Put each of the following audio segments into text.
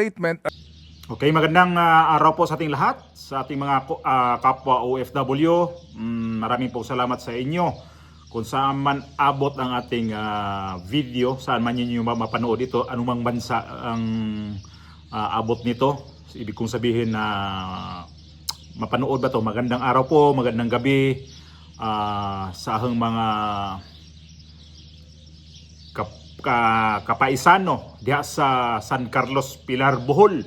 statement. Okay, magandang araw po sa ating lahat, sa ating mga kapwa OFW. Maraming po salamat sa inyo. Kung saan man abot ang ating video, saan man ninyo mapanood ito, anumang bansa ang abot nito. Ibig kong sabihin na mapanood ba to? Magandang araw po, magandang gabi sa ahang mga kapaisano diha sa San Carlos, Pilar, Bohol.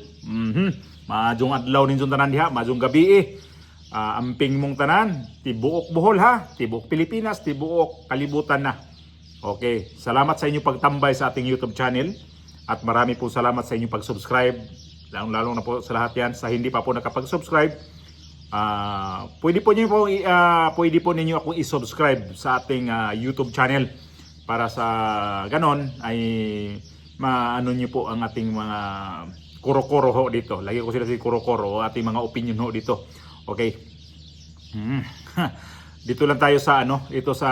Majong adlaw ninyo tanan diha, majong gabi amping mong tanan, tibuok Bohol ha, tibuok Pilipinas, tibuok kalibutan na. Okay, salamat sa inyong pagtambay sa ating YouTube channel at marami po salamat sa inyong pag-subscribe. Lalo na po sa lahat yan sa hindi pa po nakapag-subscribe. Pwede po ninyo akong i-subscribe sa ating YouTube channel para sa ganon ay maano niyo po ang ating mga kuro-kuro ho dito. Lagi ko sila si kuro-kuro, ating mga opinion ho dito. Okay. Dito lang tayo sa ito sa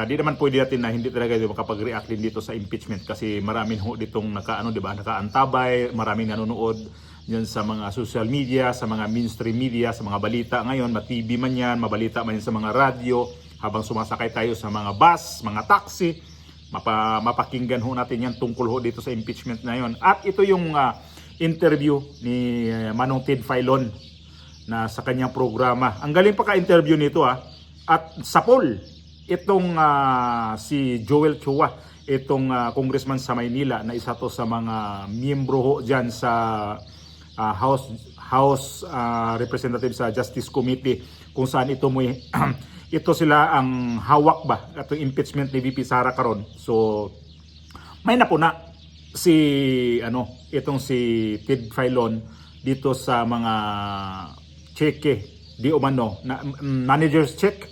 di naman pwede natin na hindi talaga makapag-react din dito sa impeachment kasi maraming ho ditong nakaantabay, maraming nanonood diyan sa mga social media, sa mga mainstream media, sa mga balita ngayon, ma-TV man yan, mabalita man yan sa mga radyo, habang sumasakay tayo sa mga bus, mga taxi, mapakinggan ho natin yan tungkol ho dito sa impeachment na yon. At ito yung interview ni Manong Ted Filon na sa kanyang programa. Ang galing pa ka-interview nito At sa poll, itong si Joel Chua, itong congressman sa Maynila na isa to sa mga miyembro ho dyan sa House Representative sa Justice Committee, kung saan ito mo ito sila ang hawak ba at impeachment ni VP Sara karon. So may napuna itong si Ted Filon dito sa mga cheque di umano na manager's check.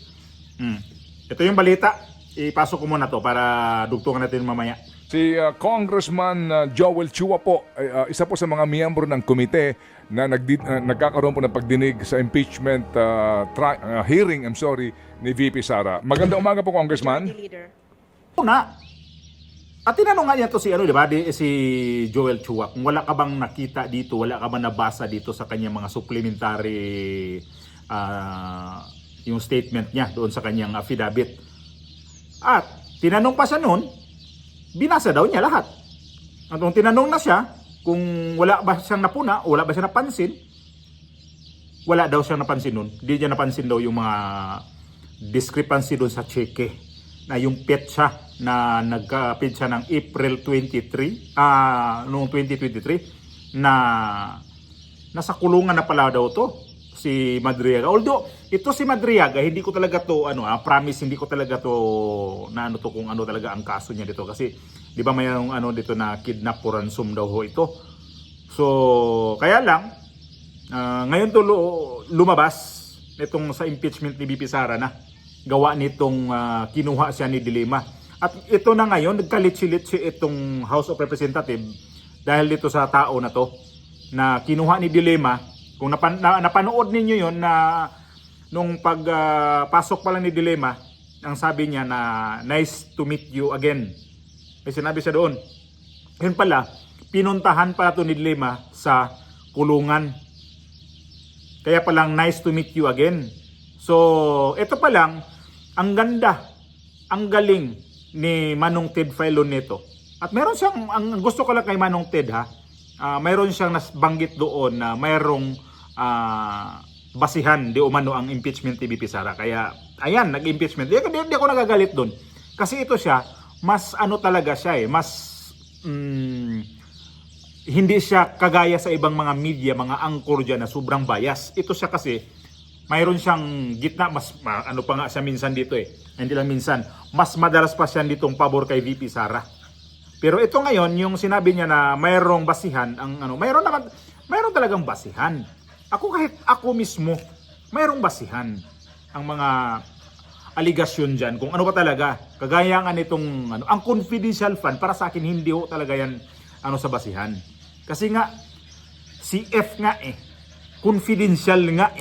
Ito yung balita. Ipasok ko muna to para dugtungan natin mamaya. Si Congressman Joel Chua po, isa po sa mga miyembro ng komite na nagkakaroon po ng pagdinig sa impeachment hearing, ni VP Sara. Magandang umaga po, Congressman. Una, at tinanong nga niya to si si Joel Chua, kung wala ka bang nakita dito, wala ka bang nabasa dito sa kanyang mga supplementary yung statement niya doon sa kanyang affidavit. At tinanong pa siya noon, binasa daw niya lahat. At nung tinanong na siya kung wala ba siyang napuna o wala ba siya napansin, wala daw siyang napansin noon. Hindi niya napansin daw yung mga discrepancy doon sa cheque. Na yung petsa na nagka-petsa ng April 23, noong 2023, na nasa kulungan na pala daw to si Madriaga. Although ito si Madriaga, hindi ko talaga to promise, hindi ko talaga to kung ano talaga ang kaso niya dito kasi di ba mayroong dito na kidnap or ransom daw ho ito. So kaya lang ngayon to lumabas nitong sa impeachment ni VP Sara na gawa nitong kinuha siya ni Dilima. At ito na ngayon nagkalitsi-litsi itong House of Representatives dahil dito sa tao na to na kinuha ni Dilima. Kung napanood ninyo yon na nung pagpasok pa lang ni Dilema, ang sabi niya na nice to meet you again. May sinabi siya doon. Yun pala, pinuntahan pala to ni Dilema sa kulungan. Kaya palang nice to meet you again. So, ito pa lang, ang ganda, ang galing ni Manong Ted Filon nito. At meron siyang, ang gusto ko lang kay Manong Ted mayroon siyang nasbanggit doon na mayroong basihan di umano ang impeachment ni VP Sara. Kaya ayan, nag-impeachment. Hindi ako nagagalit doon. Kasi ito siya, mas talaga siya mas hindi siya kagaya sa ibang mga media, mga anchor dyan na sobrang bias. Ito siya kasi, mayroon siyang gitna, mas pa nga siya minsan dito Hindi lang minsan, mas madalas pa siya ditong pabor kay VP Sara. Pero ito ngayon, yung sinabi niya na mayroong basihan, mayroon talagang basihan. Kahit ako mismo, mayroong basihan ang mga aligasyon dyan. Kung ano ba talaga, kagaya nga nitong, ang confidential fund, para sa akin, hindi ho talaga yan, sa basihan. Kasi nga, CF nga confidential nga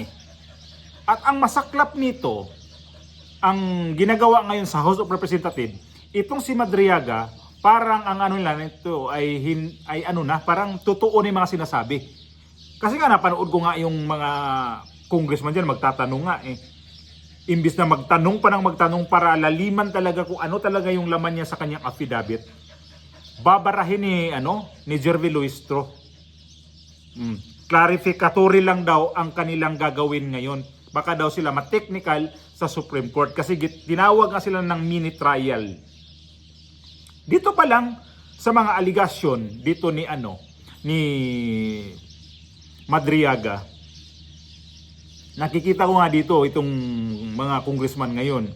At ang masaklap nito, ang ginagawa ngayon sa House of Representatives, itong si Madriaga, parang ang ano nila nito ay ano na, parang totoo na yung mga sinasabi. Kasi nga napanood ko nga yung mga congressman diyan magtatanong nga eh. Imbis na magtanong pa ng magtanong para laliman talaga kung ano talaga yung laman niya sa kanyang affidavit, babarahin ni Jervy Luistro. Clarificatory lang daw ang kanilang gagawin ngayon. Baka daw sila ma-technical sa Supreme Court kasi tinawag nga sila ng mini trial. Dito pa lang sa mga aligasyon dito ni Madriaga, nakikita ko nga dito itong mga congressman ngayon.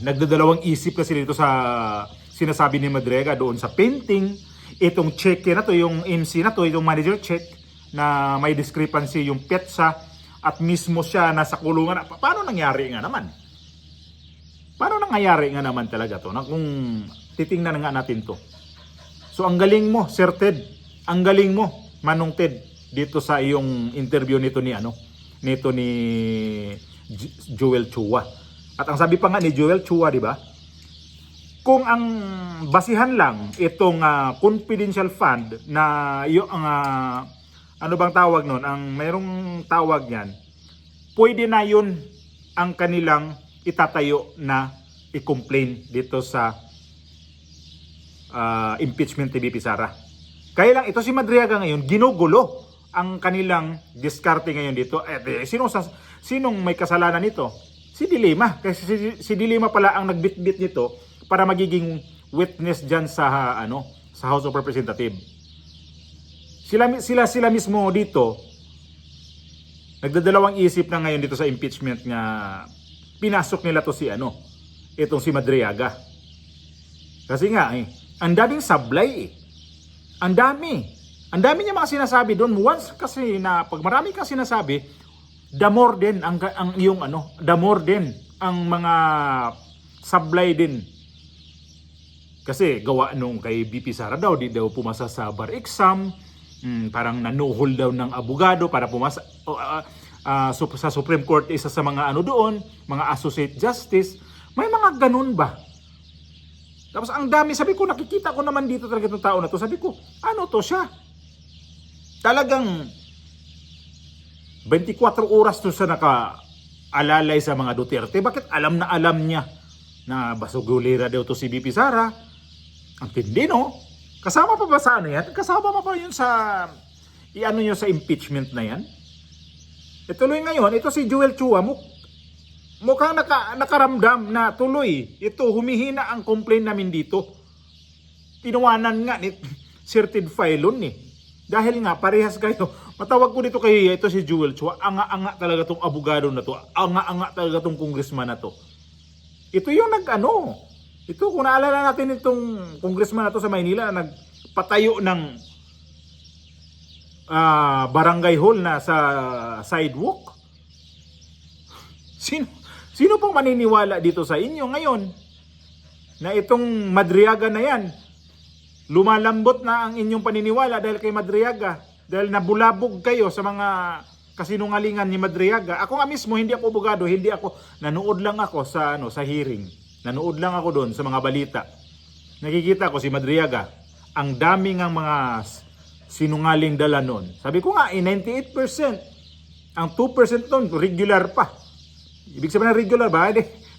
Nagdadalawang isip kasi dito sa sinasabi ni Madriaga doon sa painting. Itong check na to, yung MC na to, itong manager check na may discrepancy yung petsa at mismo siya nasa kulungan. Paano nangyari nga naman? Paano nangyayari nga naman talaga to? Na kung titingnan nga natin to. So ang galing mo, Sir Ted. Ang galing mo, Manong Ted, dito sa iyong interview nito ni Joel Chua. At ang sabi pa nga ni Joel Chua, di ba? Kung ang basihan lang itong confidential fund na yung ano bang tawag noon? Ang mayroong tawag niyan, pwede na yun ang kanilang itatayo na i-complain dito sa impeachment ni VP Sara. Kaya lang ito si Madriaga ngayon, ginugulo ang kanilang diskarte ngayon dito. Sinong may kasalanan nito? Si Dilima. Kasi si Dilima pala ang nagbitbit nito para magiging witness diyan sa sa House of Representatives. Sila mismo dito nagdadalawang isip na ngayon dito sa impeachment nga pinasok nila to itong si Madriaga. Kasi nga ang daming sablay Ang dami niya mga sinasabi doon. Once kasi na pag marami kang sinasabi, the more din the more din ang mga sablay din. Kasi gawa nung kay VP Sara daw, di daw pumasa sa bar exam, parang nanuhol daw ng abogado para pumasa sa Supreme Court, isa sa mga doon, mga associate justice. May mga ganun ba? Tapos ang dami, sabi ko, nakikita ko naman dito talaga itong tao na to. Sabi ko, ano to siya? Talagang 24 oras to siya naka-alalay sa mga Duterte. Bakit alam na alam niya na basugulira daw to si VP Sara? Ang tindi, no? Kasama pa ba sa yan? Kasama pa yun sa nyo sa impeachment na yan? Ituloy ngayon, ito si Joel Chua, mukhang nakaramdam na tuloy. Ito, humihina ang complaint namin dito. Tinuwanan nga ni Sir Ted Filon Dahil nga, parehas kayo. Matawag ko dito ito si Joel Chua. Anga-anga talaga tong abogado na to. Anga-anga talaga tong congressman na to. Ito yung Ito, kung naalala natin itong congressman na to sa Maynila, nagpatayo ng barangay hall na sa sidewalk. Sino pong maniniwala dito sa inyo ngayon na itong Madriaga na yan, lumalambot na ang inyong paniniwala dahil kay Madriaga, dahil nabulabog kayo sa mga kasinungalingan ni Madriaga. Ako nga mismo, hindi ako abogado, nanood lang ako sa hearing. Nanood lang ako doon sa mga balita. Nakikita ko si Madriaga, ang dami ng mga sinungaling dala noon. Sabi ko nga, 98%. Ang 2% doon, regular pa. Ibig sabihin na regular ba?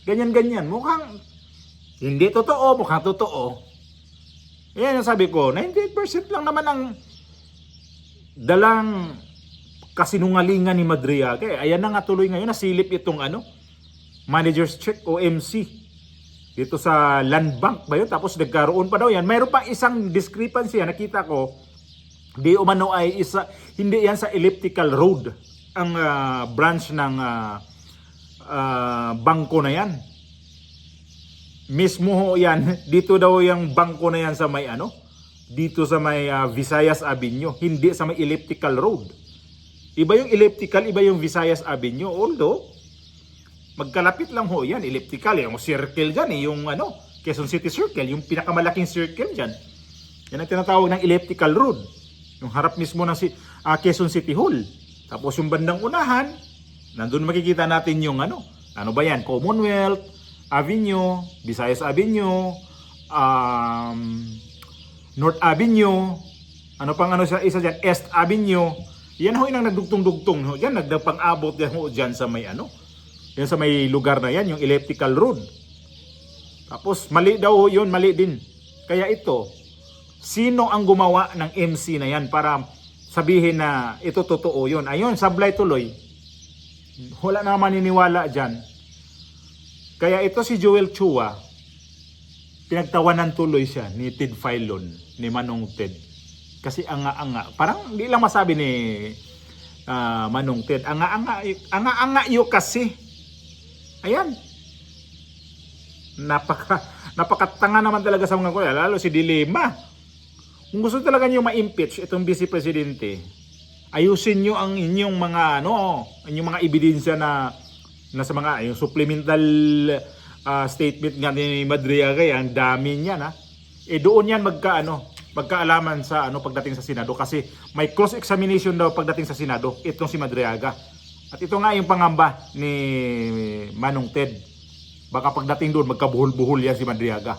Ganyan-ganyan. Mukhang hindi totoo, mukhang totoo. Yan ang sabi ko, 98% lang naman ang dalang kasinungalingan ni Madriaga. Ayan na nga tuloy ngayon, nasilip itong manager's check o MC. Dito sa land bank ba yun? Tapos nagkaroon pa daw yan. Mayroon pa isang discrepancy. Nakita ko, di umano ay hindi yan sa elliptical road. Ang branch ng bangko na yan. Mismo yan, dito daw yung bangko na yan sa may dito sa may Visayas Avenue, hindi sa may elliptical road. Iba yung elliptical, iba yung Visayas Avenue. Although, magkalapit lang yan, elliptical, yung circle dyan, yung Quezon City Circle, yung pinakamalaking circle dyan. Yan ang tinatawag ng elliptical road. Yung harap mismo ng Quezon City Hall. Tapos yung bandang unahan, nandun makikita natin yung ano ba yan? Commonwealth Avenue, Visayas Avenue, North Avenue, ano pang ano sa isa diyan, East Avenue. Yan ho yung nagdugtong-dugtong ho. Yan nagdapang-abot yan ho diyan sa may ano. Yan sa may lugar na yan, yung elliptical road. Tapos mali daw ho yun, mali din. Kaya ito, sino ang gumawa ng MC na yan para sabihin na ito totoo yun? Ayun, sablay tuloy. Wala na maniniwala dyan. Kaya ito si Joel Chua, pinagtawanan tuloy siya ni Ted Filon, ni Manong Ted. Kasi anga-anga. Parang hindi lang masabi ni Manong Ted. Anga-anga yun kasi. Ayan. Napakatanga naman talaga sa mga kuya. Lalo si Dilema. Kung gusto talaga niyo ma-impeach itong Vice Presidente, ayusin niyo ang inyong mga inyong mga ebidensya na sa mga yung supplemental statement nga ni Madriaga, ang dami niyan doon yan magkaalaman sa pagdating sa Senado kasi may cross examination daw pagdating sa Senado itong si Madriaga. At ito nga yung pangamba ni Manong Ted. Baka pagdating doon magkabuhol-buhol yan si Madriaga.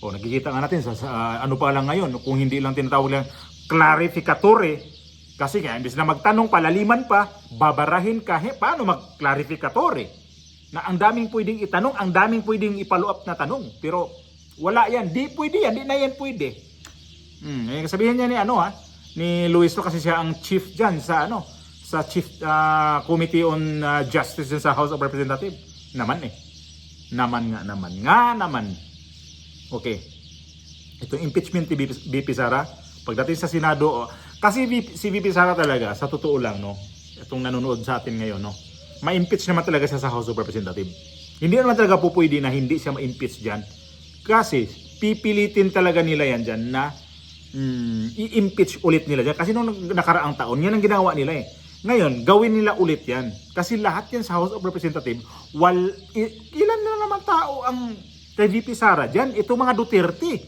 Nakikita nga natin sa ano pa lang ngayon, kung hindi lang tinatawag lang clarificatory. Kasi nga, imbis na magtanong, palaliman pa, babarahin ka, paano mag-clarificatory? Na ang daming pwedeng itanong, ang daming pwedeng ipalo-up na tanong. Pero wala yan, di pwede yan, di na yan pwede. Sabihin niya ni Luis kasi siya ang chief dyan sa Chief Committee on Justice sa House of Representatives. Naman. Okay. Ito impeachment ni VP Sara pagdating sa Senado. Kasi si VP Sara talaga, sa totoo lang, itong nanonood sa atin ngayon, ma-impeach naman talaga siya sa House of Representatives. Hindi naman talaga po pwede na hindi siya ma-impeach dyan. Kasi pipilitin talaga nila yan dyan na i-impeach ulit nila dyan. Kasi nung nakaraang taon, yan ang ginawa nila Ngayon, gawin nila ulit yan. Kasi lahat yan sa House of Representatives, ilan na naman tao ang kay VP Sara dyan? Ito mga Duterte.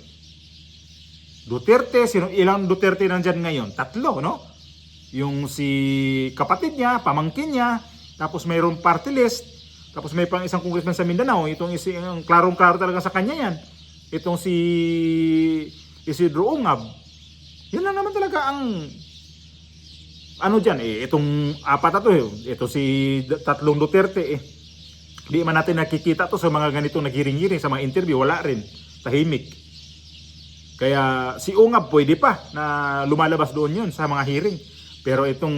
Ilang Duterte nandyan ngayon? 3, Yung si kapatid niya, pamangkin niya, tapos mayroong party list, tapos may pang isang congressman sa Mindanao, itong klarong-klaro talaga sa kanya yan. Itong si Isidro Ungab. Yan lang naman talaga ang dyan, itong 4 na to, ito si 3 Duterte, Di man natin nakikita to sa mga ganitong naghiring-hiring sa mga interview, wala rin, tahimik. Kaya si Ungab pwede pa na lumalabas doon yun sa mga hearing. Pero itong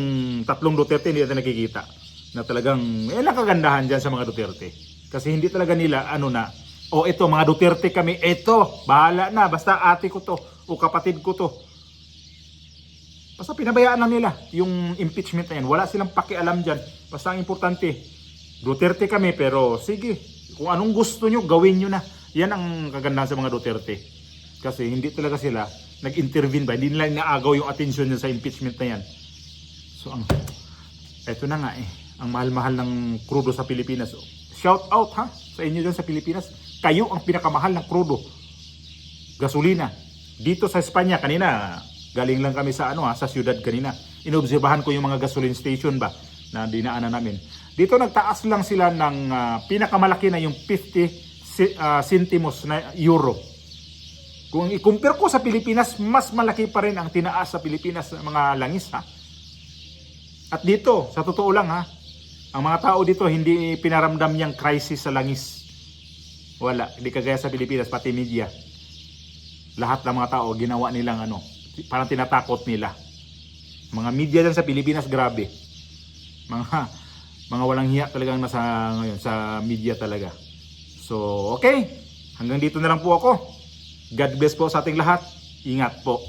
3 Duterte hindi natin nakikita na talagang kagandahan dyan sa mga Duterte. Kasi hindi talaga nila ito mga Duterte kami, bahala na, basta ate ko to o kapatid ko to. Basta pinabayaan lang nila yung impeachment na yan. Wala silang pakialam dyan. Basta ang importante, Duterte kami, pero sige, kung anong gusto nyo, gawin nyo na. Yan ang kagandahan sa mga Duterte. Kasi hindi talaga sila nag-intervene ba. Hindi nila inaagaw yung atensyon nyo sa impeachment na yan. So, eto na nga ang mahal-mahal ng krudo sa Pilipinas. Shout out sa inyo dyan sa Pilipinas. Kayo ang pinakamahal ng krudo. Gasolina. Dito sa Espanya, kanina, galing lang kami sa sa siyudad kanina. Inobserbahan ko yung mga gasoline station ba na dinaanan namin. Dito nagtaas lang sila ng pinakamalaki na yung 50 centimos na euro. Kung i-compare ko sa Pilipinas, mas malaki pa rin ang tinaas sa Pilipinas ng mga langis At dito, sa totoo lang ang mga tao dito hindi pinaramdam niyang crisis sa langis. Wala, hindi kagaya sa Pilipinas pati media. Lahat ng mga tao ginawa nilang parang tinatakot nila. Mga media dyan sa Pilipinas, grabe. Mga walang hiya talagang nasa ngayon sa media talaga. So, okay. Hanggang dito na lang po ako. God bless po sa ating lahat. Ingat po.